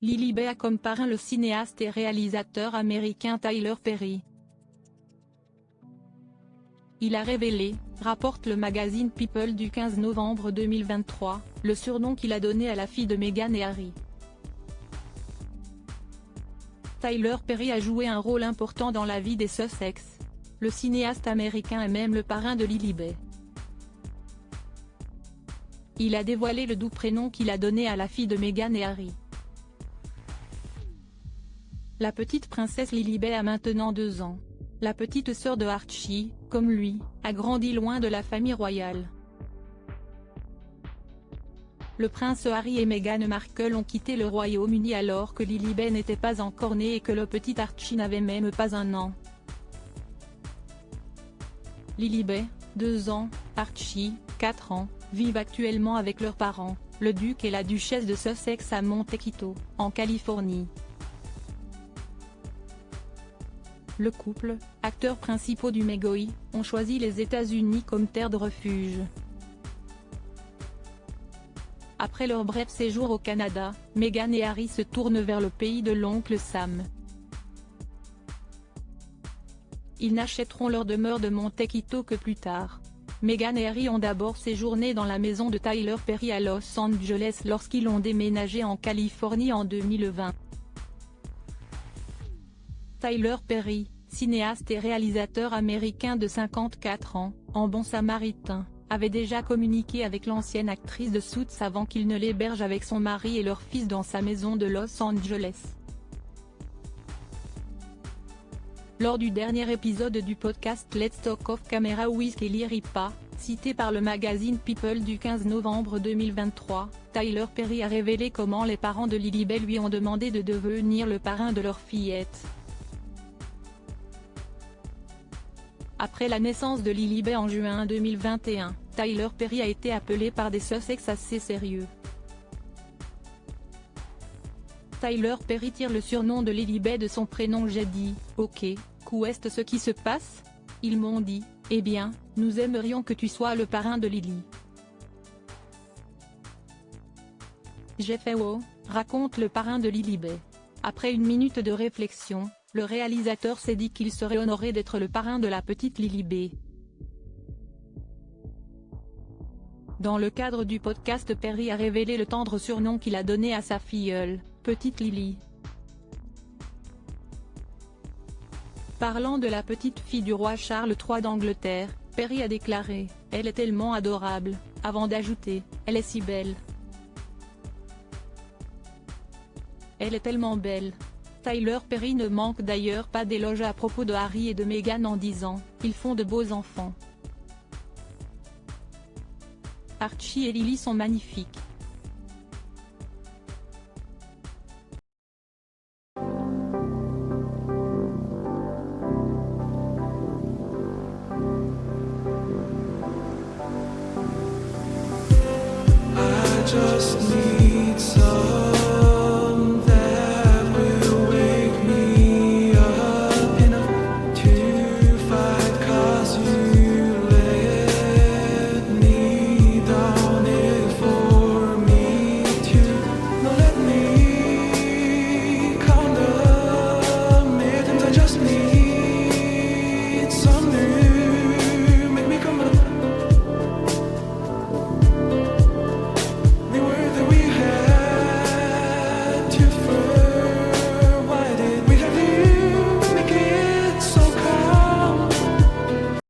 Lily-Bey a comme parrain le cinéaste et réalisateur américain Tyler Perry. Il a révélé, rapporte le magazine People du 15 novembre 2023, le surnom qu'il a donné à la fille de Meghan et Harry. Tyler Perry a joué un rôle important dans la vie des Sussex. Le cinéaste américain est même le parrain de Lily-Bey. Il a dévoilé le doux prénom qu'il a donné à la fille de Meghan et Harry. La petite princesse Lily-Bey a maintenant 2 ans. La petite sœur de Archie, comme lui, a grandi loin de la famille royale. Le prince Harry et Meghan Markle ont quitté le Royaume-Uni alors que Lily-Bey n'était pas encore née et que le petit Archie n'avait même pas 1 an. Lily-Bey, 2 ans, Archie, 4 ans, vivent actuellement avec leurs parents, le duc et la duchesse de Sussex à Montecito, en Californie. Le couple, acteurs principaux du Megoi, ont choisi les États-Unis comme terre de refuge. Après leur bref séjour au Canada, Meghan et Harry se tournent vers le pays de l'oncle Sam. Ils n'achèteront leur demeure de Montecito que plus tard. Meghan et Harry ont d'abord séjourné dans la maison de Tyler Perry à Los Angeles lorsqu'ils ont déménagé en Californie en 2020. Tyler Perry, cinéaste et réalisateur américain de 54 ans, en bon samaritain, avait déjà communiqué avec l'ancienne actrice de Suits avant qu'il ne l'héberge avec son mari et leur fils dans sa maison de Los Angeles. Lors du dernier épisode du podcast Let's Talk Off Camera with Kelly Ripa, cité par le magazine People du 15 novembre 2023, Tyler Perry a révélé comment les parents de Lily-Bey lui ont demandé de devenir le parrain de leur fillette. Après la naissance de Lily-Bey en juin 2021, Tyler Perry a été appelé par des Sussex assez sérieux. Tyler Perry tire le surnom de Lily-Bey de son prénom. J'ai dit, ok, qu'est-ce ce qui se passe? Ils m'ont dit, eh bien, nous aimerions que tu sois le parrain de Lily. J'ai fait wow, raconte le parrain de Lily-Bey. Après une minute de réflexion, le réalisateur s'est dit qu'il serait honoré d'être le parrain de la petite Lily-Bey. Dans le cadre du podcast, Perry a révélé le tendre surnom qu'il a donné à sa filleule, Petite Lily. Parlant de la petite fille du roi Charles III d'Angleterre, Perry a déclaré « Elle est tellement adorable », avant d'ajouter « Elle est si belle. Elle est tellement belle ». Tyler Perry ne manque d'ailleurs pas d'éloges à propos de Harry et de Meghan en disant « Ils font de beaux enfants. Archie et Lily sont magnifiques. » I just need